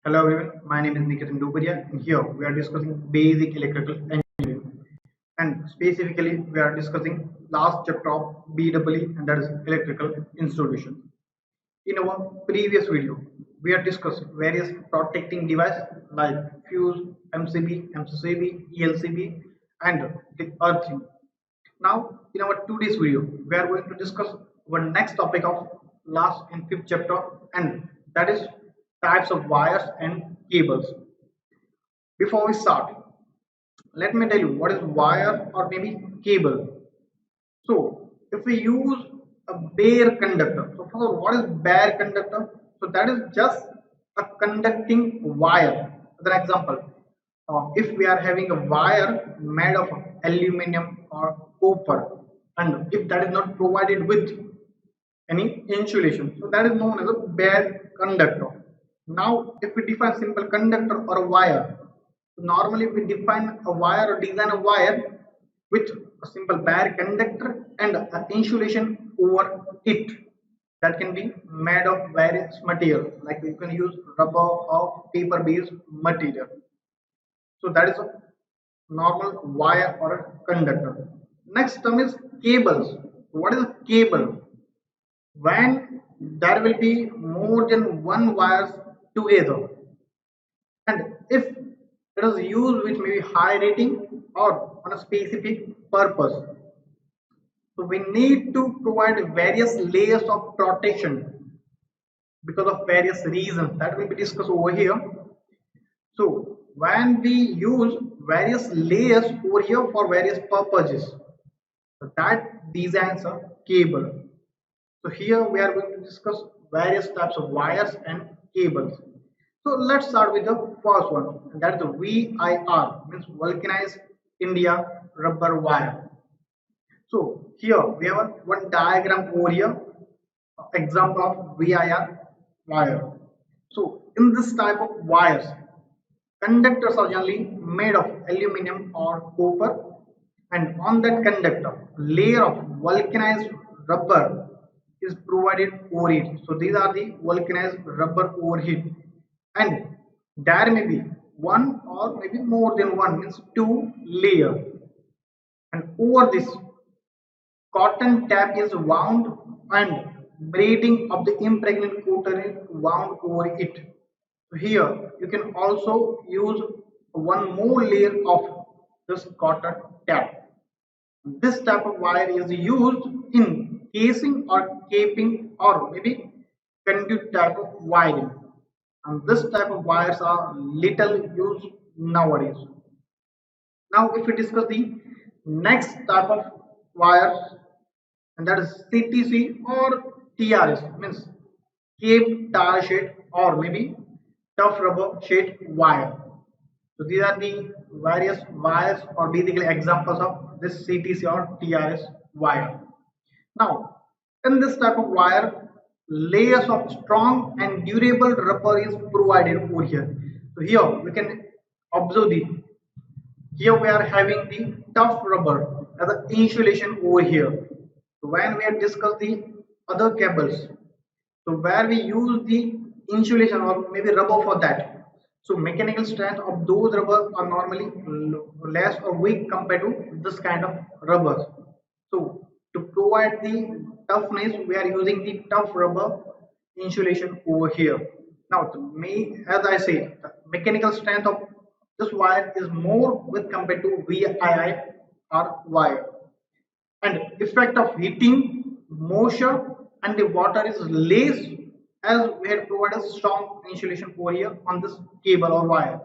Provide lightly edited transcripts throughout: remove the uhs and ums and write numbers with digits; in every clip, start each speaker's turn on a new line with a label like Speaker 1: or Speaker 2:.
Speaker 1: Hello everyone, my name is Nikitan Dubaria and here we are discussing basic electrical engineering and specifically we are discussing last chapter of BEE and that is electrical installation. In our previous video, we have discussed various protecting devices like fuse, MCB, MCCB, ELCB and the earthing. Now in our today's video, we are going to discuss our next topic of last and fifth chapter and that is types of wires and cables. Before we start, let me tell you what is wire or maybe cable. So if we use a bare conductor, so first of all, what is bare conductor? So that is just a conducting wire. For example, if we are having a wire made of aluminum or copper, and if that is not provided with any insulation, so that is known as a bare conductor. Now, if we define simple conductor or a wire, normally we define a wire or design a wire with a simple bare conductor and an insulation over it that can be made of various material like you can use rubber or paper based material. So that is a normal wire or a conductor. Next term is cables. What is a cable? When there will be more than one wires together and if it is used with maybe high rating or on a specific purpose, so we need to provide various layers of protection because of various reasons that will be discussed over here. So when we use various layers over here for various purposes, so that designs a cable. So here we are going to discuss various types of wires and cables. So let's start with the first one, and that is the VIR, means vulcanized India rubber wire. So here we have one diagram over here, example of VIR wire. So in this type of wires, conductors are generally made of aluminum or copper, and on that conductor, layer of vulcanized rubber is provided over it. So these are the vulcanized rubber overhead, and there may be one or maybe more than one, means two layer, and over this cotton tab is wound and braiding of the impregnant cotton is wound over it. So here you can also use one more layer of this cotton tab. This type of wire is used in casing or caping or maybe conduit type of wiring. And this type of wires are little used nowadays. Now if we discuss the next type of wires, and that is CTC or TRS, means Cape Tire Sheet or maybe tough rubber sheet wire. So these are the various wires or basically examples of this CTC or TRS wire. Now in this type of wire, layers of strong and durable rubber is provided over here. So here we can observe the, here we are having the tough rubber as an insulation over here. So when we have discussed the other cables, so where we use the insulation or maybe rubber for that. So mechanical strength of those rubber are normally less or weak compared to this kind of rubber. So to provide the toughness, we are using the tough rubber insulation over here. Now, as I say, the mechanical strength of this wire is more with compared to VIR wire, and effect of heating, moisture, and the water is less as we had provided strong insulation over here on this cable or wire.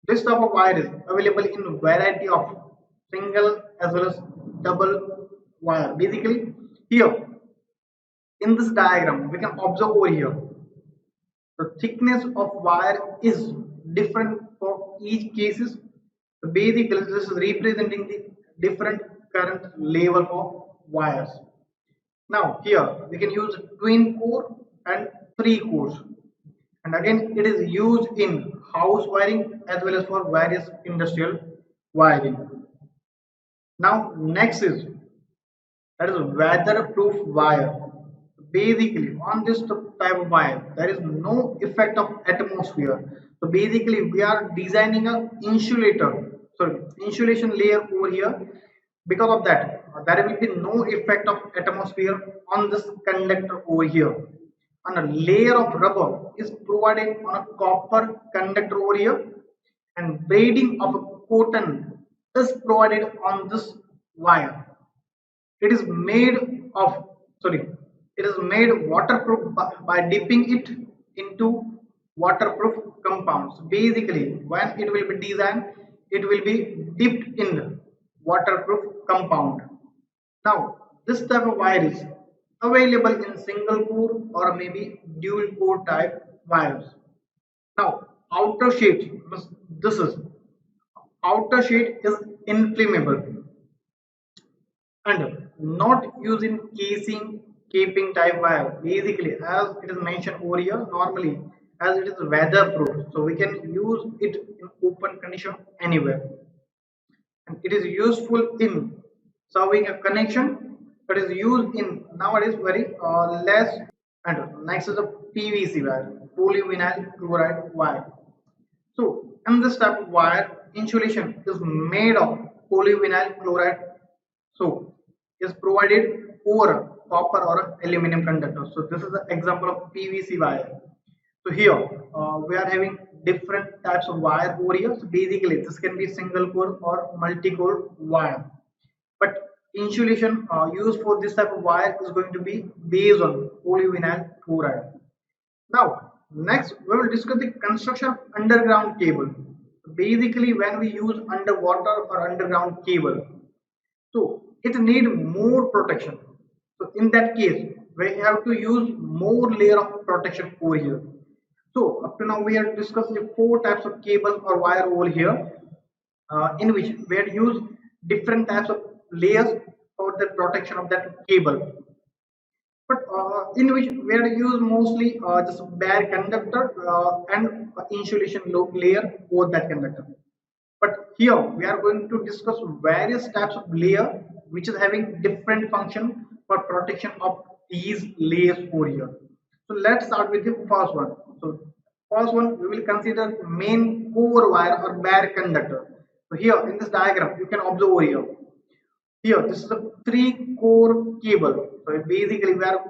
Speaker 1: This type of wire is available in variety of single as well as double wire. Basically, here in this diagram, we can observe over here the thickness of wire is different for each cases. So basically, this is representing the different current level of wires. Now here we can use twin core and three cores, and again it is used in house wiring as well as for various industrial wiring. Now next is, that is weatherproof wire. basically on this type of wire there is no effect of atmosphere. So basically we are designing a insulator, sorry, insulation layer over here. Because of that there will be no effect of atmosphere on this conductor over here, and a layer of rubber is provided on a copper conductor over here, and braiding of a cotton is provided on this wire. It is made of, sorry, it is made waterproof by dipping it into waterproof compounds. Basically when it will be designed it will be dipped in waterproof compound. Now this type of wire is available in single core or maybe dual core type wires. Now outer sheet, this is outer sheet is inflammable and not used in casing keeping type wire. Basically as it is mentioned over here, normally as it is weatherproof, so we can use it in open condition anywhere, and it is useful in serving a connection that is used in nowadays very less. And next is a PVC wire, polyvinyl chloride wire. So in this type of wire insulation is made of polyvinyl chloride, so is provided over a copper or a aluminum conductor. So this is the example of PVC wire. So here we are having different types of wire over here. So basically this can be single core or multi-core wire, but insulation used for this type of wire is going to be based on polyvinyl chloride. Now next we will discuss the construction of underground cable. Basically when we use underwater or underground cable, so it need more protection. So in that case we have to use more layer of protection over here. So up to now we have discussed the four types of cable or wire over here, in which we have used different types of layers for the protection of that cable, but in which we have used mostly just bare conductor and insulation layer over that conductor. But here we are going to discuss various types of layer which is having different function for protection of these layers over here. So let's start with the first one. So first one we will consider main core wire or bare conductor. So here in this diagram you can observe over here. Here this is a three core cable. So basically we are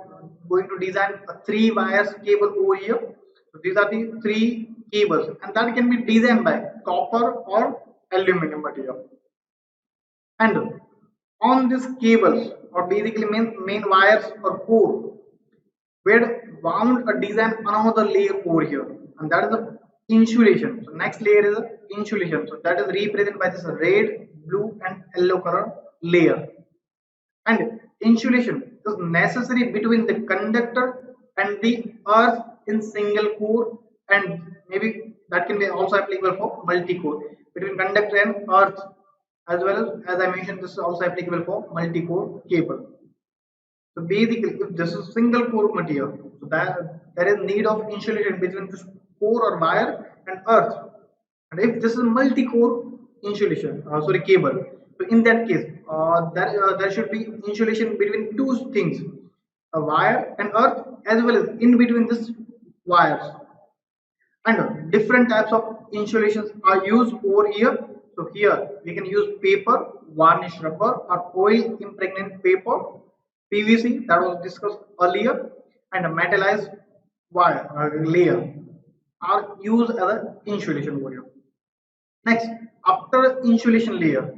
Speaker 1: going to design a three wires cable over here. So these are the three cables, and that can be designed by copper or aluminum material. And on these cables or basically main wires or core, we had wound a design another layer over here, and that is the insulation. So next layer is the insulation. So that is represented by this red, blue, and yellow color layer. And insulation is necessary between the conductor and the earth in single core, and maybe that can be also applicable for multi-core, between conductor and earth, as well as I mentioned this is also applicable for multi-core cable. So basically if this is single core material, so that there is need of insulation between this core or wire and earth. And if this is multi-core insulation, sorry, cable, so in that case there should be insulation between two things, a wire and earth, as well as in between this wires. And different types of insulations are used over here. So here we can use paper, varnish rubber, or oil impregnated paper, PVC that was discussed earlier, and a metallized wire layer are used as an insulation over here. Next, after insulation layer,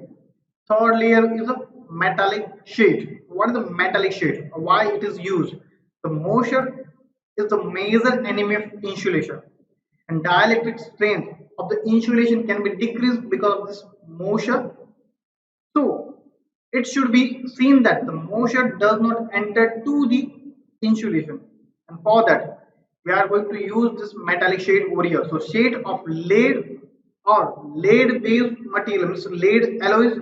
Speaker 1: third layer is a metallic sheet. What is the metallic sheet? Why it is used? The moisture is the major enemy of insulation, and dielectric strength of the insulation can be decreased because of this moisture. So it should be seen that the moisture does not enter to the insulation, and for that we are going to use this metallic shade over here. So shade of lead or lead based material, means lead alloys,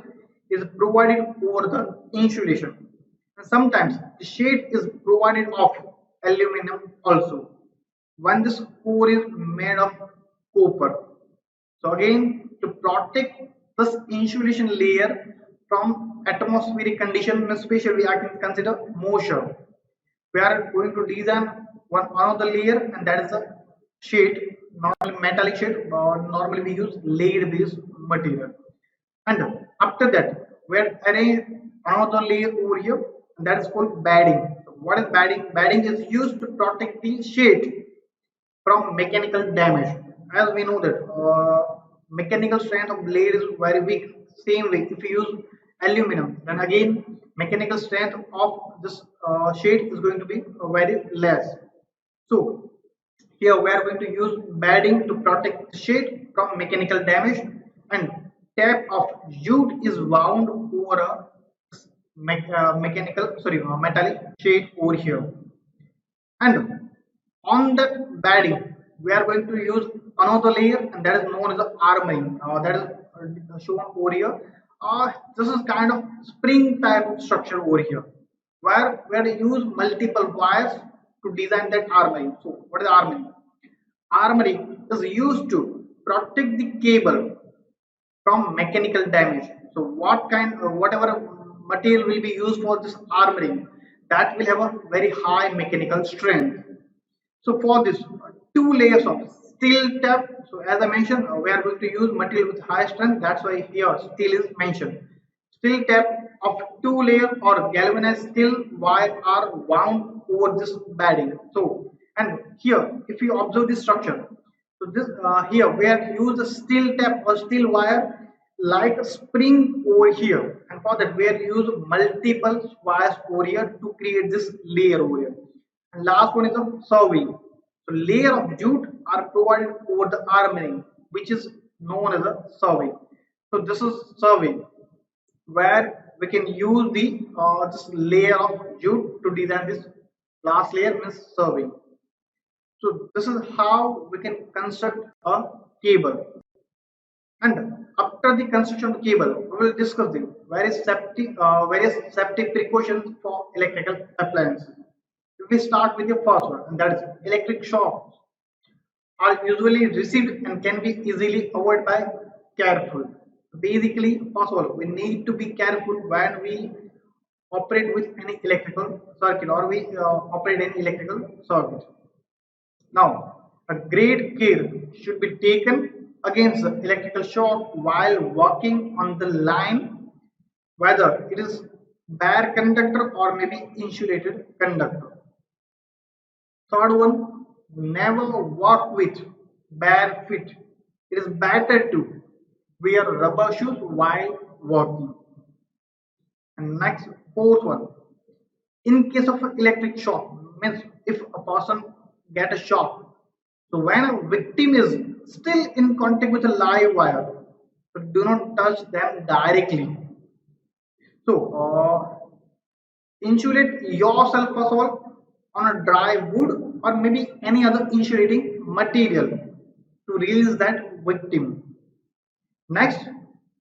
Speaker 1: is provided over the insulation, and sometimes the shade is provided of aluminum also when this core is made of copper. So again, to protect this insulation layer from atmospheric condition, especially I can consider moisture. We are going to design one another layer, and that is a sheet, normally metallic sheet. Normally we use laid based material, and after that we are arrange another layer over here, and that is called batting. So what is batting? Batting is used to protect the sheet from mechanical damage. As we know that mechanical strength of blade is very weak. Same way, if you use aluminum, then again mechanical strength of this sheet is going to be very less. So here we are going to use batting to protect the sheet from mechanical damage, and tap of jute is wound over a metallic sheet over here. And on that batting, we are going to use another layer, and that is known as the armoring. That is shown over here. This is kind of spring type structure over here, where we are to use multiple wires to design that armoring. So, what is armoring? Armoring is used to protect the cable from mechanical damage. So whatever material will be used for this armoring, that will have a very high mechanical strength. So for this, two layers of steel tap. So as I mentioned, we are going to use material with high strength. That's why here steel is mentioned. Steel tap of two layer or galvanized steel wire are wound over this batting. So and here, if you observe this structure, so this here we are use a steel tap or steel wire like a spring over here, and for that we are use multiple wires over here to create this layer over here. And last one is the serving. So layer of jute are provided over the armoring, which is known as a serving. So this is serving, where we can use the this layer of jute to design this last layer means serving. So this is how we can construct a cable. And after the construction of the cable, we will discuss the various safety precautions for electrical appliances. We start with the first one, and that is electric shocks are usually received and can be easily avoided by careful. Basically, first of all, we need to be careful when we operate with any electrical circuit, or we operate any electrical circuit. Now, a great care should be taken against the electrical shock while working on the line, whether it is bare conductor or maybe insulated conductor. Third one, never walk with bare feet. It is better to wear rubber shoes while walking. And next, fourth one, in case of an electric shock, means if a person get a shock, so when a victim is still in contact with a live wire, so do not touch them directly. So insulate yourself first of all on a dry wood or maybe any other insulating material to release that victim. Next,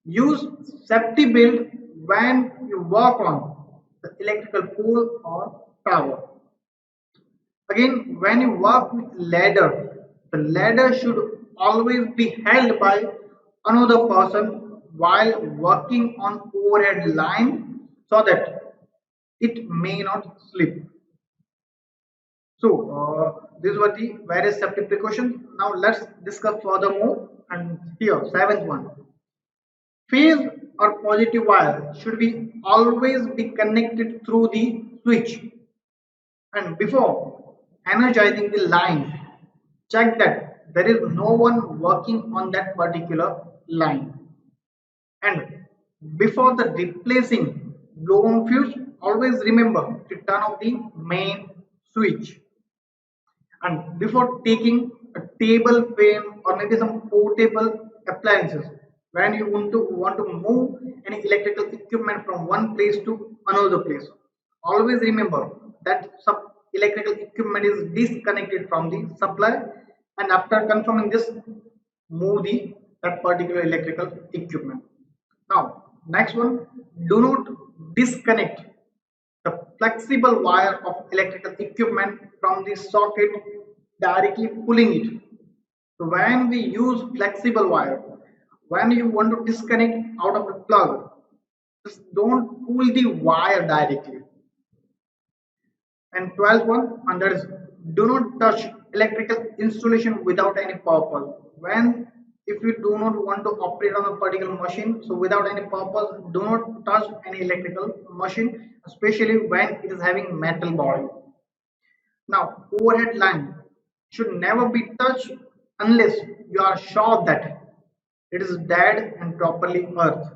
Speaker 1: use safety belt when you walk on the electrical pole or tower. Again, when you work with ladder, the ladder should always be held by another person while working on overhead line so that it may not slip. So, these were the various safety precautions. Now, let's discuss furthermore. And here, seventh one, phase or positive wire should be always be connected through the switch. And before energizing the line, check that there is no one working on that particular line. And before the replacing blown fuse, always remember to turn off the main switch. And before taking a table frame or maybe some portable appliances, when you want to move any electrical equipment from one place to another place, always remember that some electrical equipment is disconnected from the supply, and after confirming this, move the that particular electrical equipment. Now, next one, do not disconnect the flexible wire of electrical equipment from the socket, directly pulling it. So when we use flexible wire, when you want to disconnect out of the plug, just don't pull the wire directly. And 12th one, and that is do not touch electrical installation without any purpose. When if you do not want to operate on a particular machine, so without any purpose, do not touch any electrical machine, especially when it is having metal body. Now, overhead line should never be touched unless you are sure that it is dead and properly earthed.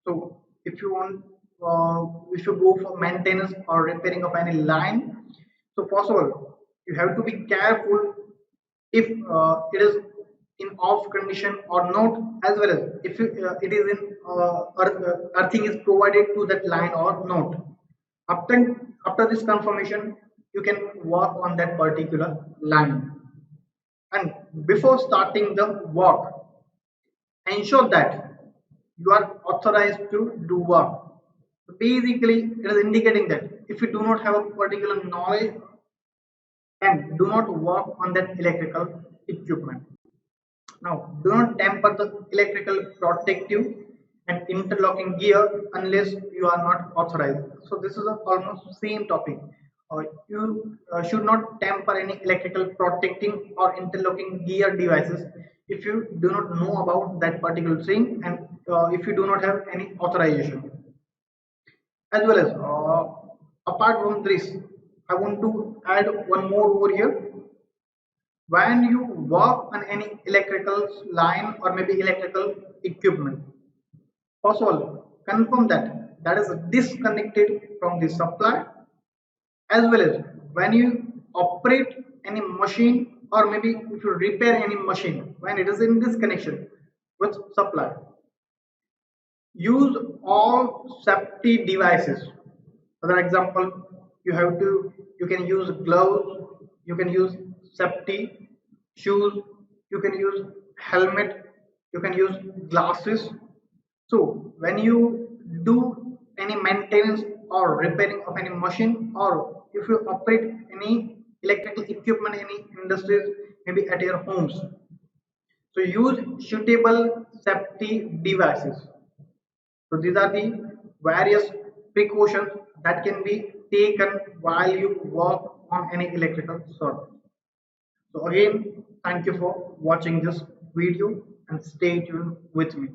Speaker 1: So, if you want, if you go for maintenance or repairing of any line, so first of all, you have to be careful if it is in off condition or not, as well as if it is in earthing is provided to that line or not. After this confirmation, you can work on that particular line. And before starting the work, ensure that you are authorized to do work. So basically, it is indicating that if you do not have a particular knowledge, and do not work on that electrical equipment. Now, do not tamper the electrical protective and interlocking gear unless you are not authorized. So this is a almost same topic. You should not tamper any electrical protecting or interlocking gear devices if you do not know about that particular thing, and if you do not have any authorization. As well as apart from this, I want to add one more over here. When you work on any electrical line or maybe electrical equipment, first of all, confirm that that is disconnected from the supply, as well as when you operate any machine or maybe if you repair any machine when it is in disconnection with supply, use all safety devices. For example, you can use gloves, you can use safety shoes, you can use helmet, you can use glasses. So when you do any maintenance or repairing of any machine, or if you operate any electrical equipment in any industries, maybe at your homes, so use suitable safety devices. So these are the various precautions that can be taken while you work on any electrical circuit. So again, thank you for watching this video and stay tuned with me.